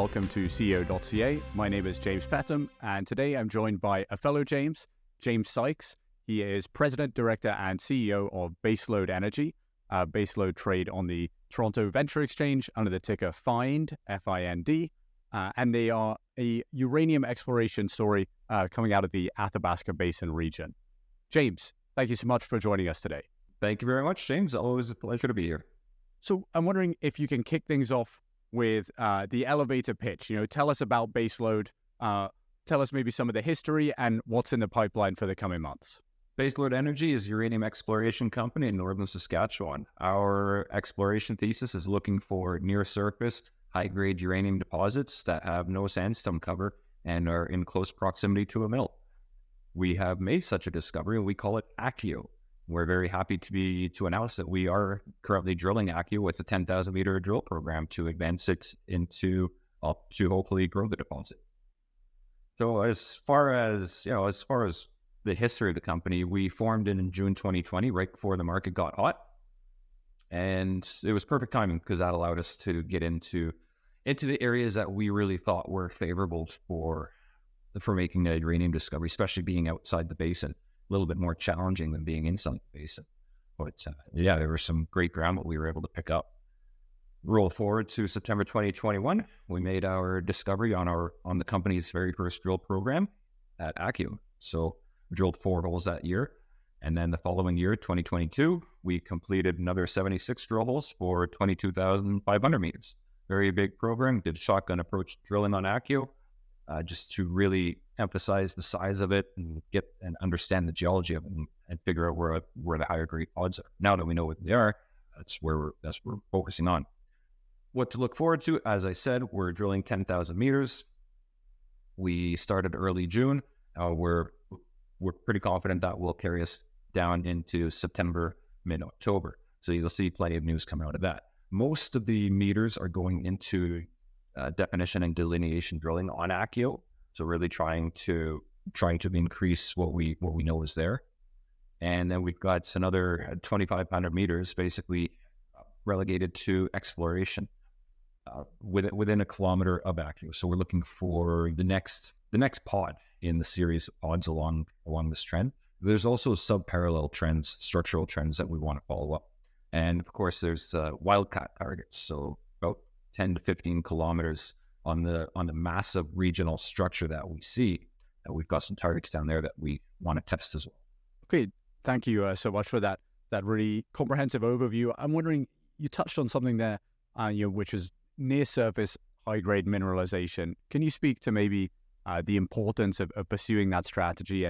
welcome to CEO.CA. My name is James Petham, and today I'm joined by a fellow James Sykes. He is President, Director, and CEO of Baselode Energy. Baselode trade on the Toronto Venture Exchange under the ticker FIND, F-I-N-D, and they are a uranium exploration story coming out of the Athabasca Basin region. James, thank you so much for joining us today. Thank you very much, James. Always a pleasure to be here. So I'm wondering if you can kick things off with the elevator pitch. Tell us about Baselode. Tell us maybe some of the history and what's in the pipeline for the coming months. Baselode Energy is a uranium exploration company in northern Saskatchewan. Our exploration thesis is looking for near-surface, high-grade uranium deposits that have no sandstone cover and are in close proximity to a mill. We have made such a discovery, and we call it ACKIO. We're very happy to announce that we are currently drilling ACKIO with a 10,000 meter drill program to advance it to hopefully grow the deposit. So as far as the history of the company, we formed in June 2020, right before the market got hot, and it was perfect timing because that allowed us to get into the areas that we really thought were favorable for making a uranium discovery, especially being outside the basin. A little bit more challenging than being inside the basin. But there was some great ground that we were able to pick up. Roll forward to September 2021, we made our discovery on the company's very first drill program at ACKIO. So we drilled 4 holes that year. And then the following year, 2022, we completed another 76 drill holes for 22,500 meters. Very big program, did shotgun approach drilling on ACKIO, just to really emphasize the size of it and get and understand the geology of it and figure out where the higher grade pods are. Now that we know what they are, that's where we're focusing on. What to look forward to, as I said, we're drilling 10,000 meters. We started early June. We're pretty confident that will carry us down into September, mid-October. So you'll see plenty of news coming out of that. Most of the meters are going into definition and delineation drilling on ACKIO. So really trying to increase what we know is there. And then we've got another 2,500 meters basically relegated to exploration within a kilometer of ACKIO. So we're looking for the next pod in the series of pods along this trend. There's also sub-parallel trends, structural trends that we want to follow up. And of course there's wildcat targets. So about 10 to 15 kilometers on the massive regional structure that we see. We've got some targets down there that we want to test as well. Okay, thank you so much for that really comprehensive overview. I'm wondering, you touched on something there, which is near surface high grade mineralization. Can you speak to maybe the importance of pursuing that strategy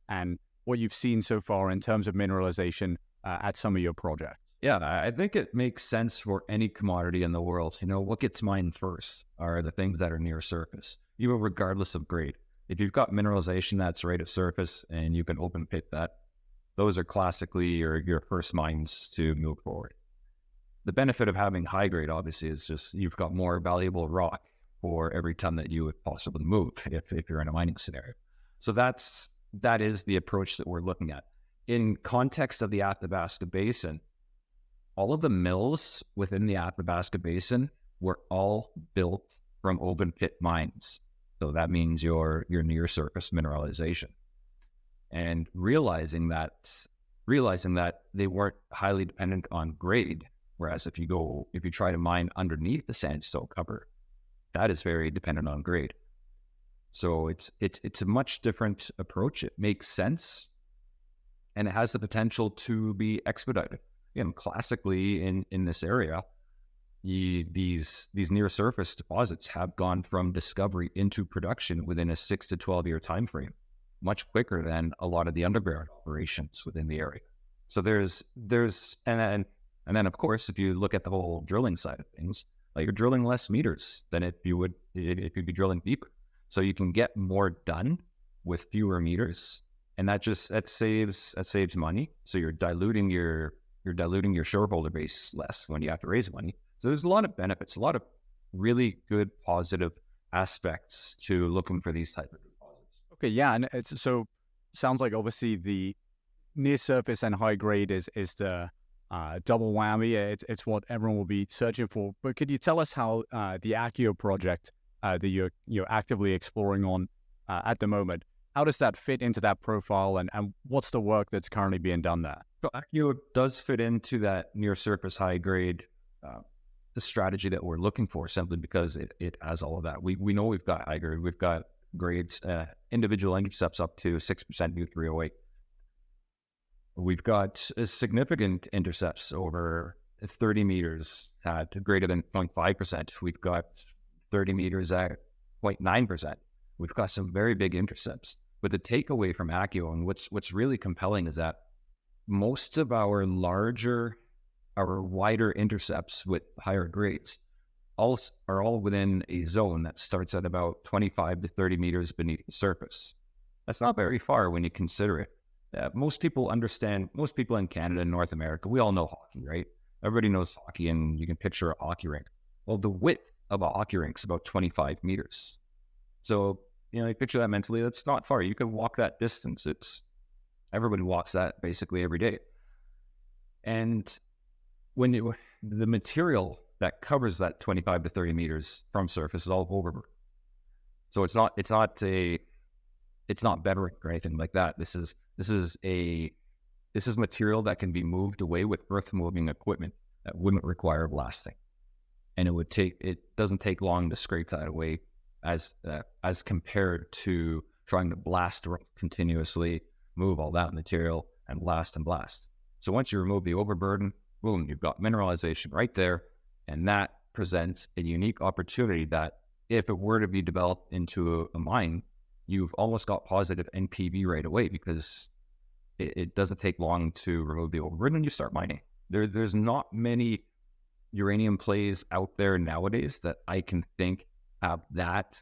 and what you've seen so far in terms of mineralization at some of your projects? Yeah, I think it makes sense for any commodity in the world. What gets mined first are the things that are near surface, even regardless of grade. If you've got mineralization that's right at surface and you can open pit that, those are classically your first mines to move forward. The benefit of having high grade, obviously, is just you've got more valuable rock for every ton that you would possibly move if you're in a mining scenario. So that is the approach that we're looking at. In context of the Athabasca Basin, all of the mills within the Athabasca Basin were all built from open pit mines. So that means your near surface mineralization. And realizing that they weren't highly dependent on grade, whereas if you try to mine underneath the sandstone cover, that is very dependent on grade. So it's a much different approach. It makes sense, and it has the potential to be expedited. Classically in this area, these near surface deposits have gone from discovery into production within a 6 to 12 year time frame, much quicker than a lot of the underground operations within the area. So there's and then of course, if you look at the whole drilling side of things, like you're drilling less meters than if you'd be drilling deeper. So you can get more done with fewer meters, and that saves money. So you're diluting your shareholder base less when you have to raise money. So there's a lot of benefits, a lot of really good positive aspects to looking for these type of deposits. Okay, yeah, and sounds like obviously the near surface and high grade is the double whammy. It's what everyone will be searching for. But could you tell us how the ACKIO project that you're actively exploring on at the moment. How does that fit into that profile, and what's the work that's currently being done there? So ACKIO does fit into that near surface high grade the strategy that we're looking for, simply because it has all of that. We know we've got high grade, we've got grades, individual intercepts up to 6% U3O8. We've got significant intercepts over 30 meters at greater than 0.5%. We've got 30 meters at 0.9%. We've got some very big intercepts. But the takeaway from ACKIO, and what's really compelling, is that most of our wider intercepts with higher grades are all within a zone that starts at about 25 to 30 meters beneath the surface. That's not very far when you consider it. Most people in Canada and North America, we all know hockey, right? Everybody knows hockey, and you can picture a hockey rink. Well, the width of a hockey rink is about 25 meters. So, you picture that mentally. That's not far. You can walk that distance. Everybody walks that basically every day. And when the material that covers that 25 to 30 meters from surface is all overburden. So it's not bedrock or anything like that. This is material that can be moved away with earth moving equipment that wouldn't require blasting. And it doesn't take long to scrape that away as compared to trying to blast continuously, move all that material and blast. So once you remove the overburden, boom, you've got mineralization right there. And that presents a unique opportunity that if it were to be developed into a mine, you've almost got positive NPV right away, because it doesn't take long to remove the overburden and you start mining. There's not many uranium plays out there nowadays that I can think have that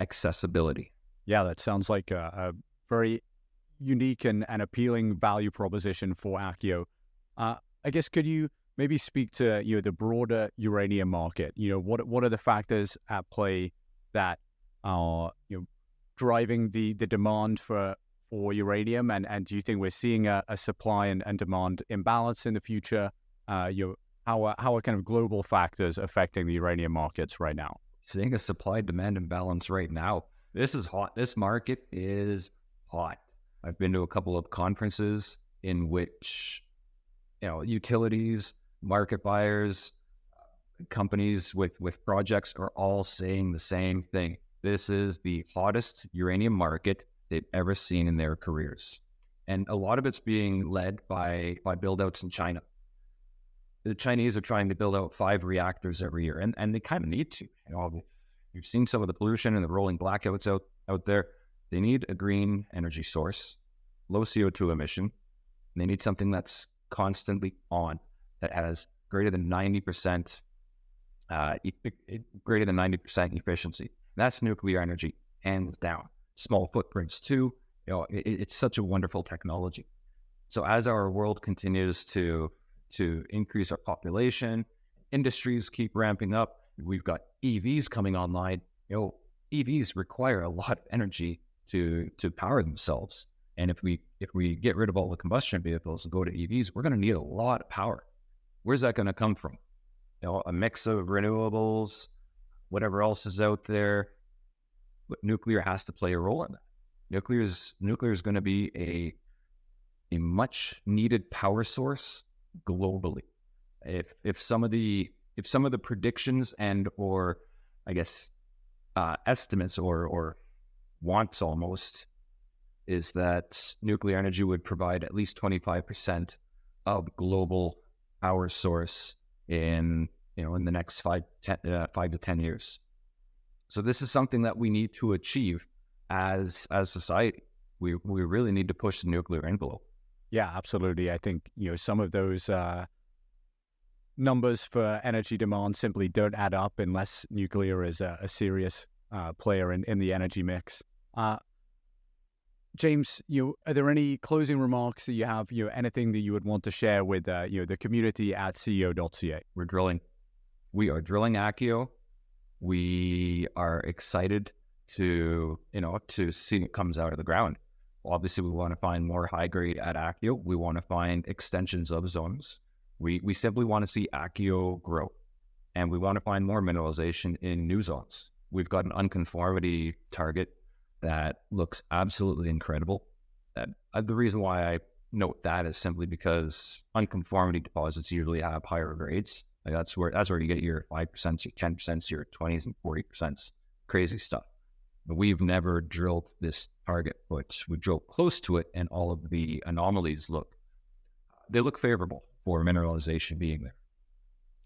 accessibility. Yeah, that sounds like a very unique and appealing value proposition for ACKIO. I guess, could you maybe speak to the broader uranium market? What are the factors at play that are driving the demand for uranium, and do you think we're seeing a supply and demand imbalance in the future? How are kind of global factors affecting the uranium markets right now? Seeing a supply-demand imbalance right now. This is hot. This market is hot. I've been to a couple of conferences in which, utilities, market buyers, companies with projects are all saying the same thing. This is the hottest uranium market they've ever seen in their careers. And a lot of it's being led by build-outs in China. The Chinese are trying to build out 5 reactors every year, and they kind of need to. You've seen some of the pollution and the rolling blackouts out there. They need a green energy source, low CO2 emission. And they need something that's constantly on, that has greater than 90% efficiency. That's nuclear energy, hands down. Small footprints too. It's such a wonderful technology. So as our world continues to increase our population, industries keep ramping up. We've got EVs coming online. EVs require a lot of energy to power themselves. And if we get rid of all the combustion vehicles and go to EVs, we're going to need a lot of power. Where's that going to come from? A mix of renewables, whatever else is out there. But nuclear has to play a role in that. Nuclear is going to be a much needed power source globally. If some of the predictions and or I guess estimates or wants almost is that nuclear energy would provide at least 25% of global power source in the next 5 to 10 years. So this is something that we need to achieve as society. We really need to push the nuclear envelope. Yeah, absolutely. I think some of those numbers for energy demand simply don't add up unless nuclear is a serious player in the energy mix. James, are there any closing remarks that you have? Anything that you would want to share with the community at CEO.CA? We're drilling. We are drilling ACKIO. We are excited to see it comes out of the ground. Obviously, we want to find more high grade at ACKIO. We want to find extensions of zones. We simply want to see ACKIO grow, and we want to find more mineralization in new zones. we've got an unconformity target that looks absolutely incredible. The reason why I note that is simply because unconformity deposits usually have higher grades. Like that's where you get your 5%, your 10%, your 20s and 40%, crazy stuff. But we've never drilled this target, but we drilled close to it, and all of the anomalies look favorable for mineralization being there.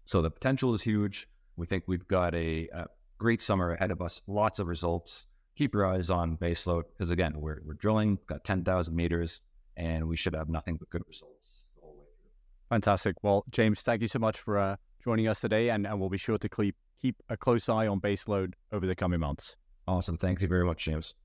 So the potential is huge. We think we've got a great summer ahead of us, lots of results. Keep your eyes on Baselode, because again, we're drilling, got 10,000 meters, and we should have nothing but good results the whole way through. Fantastic. Well, James, thank you so much for joining us today, and we'll be sure to keep a close eye on Baselode over the coming months. Awesome. Thank you very much, James.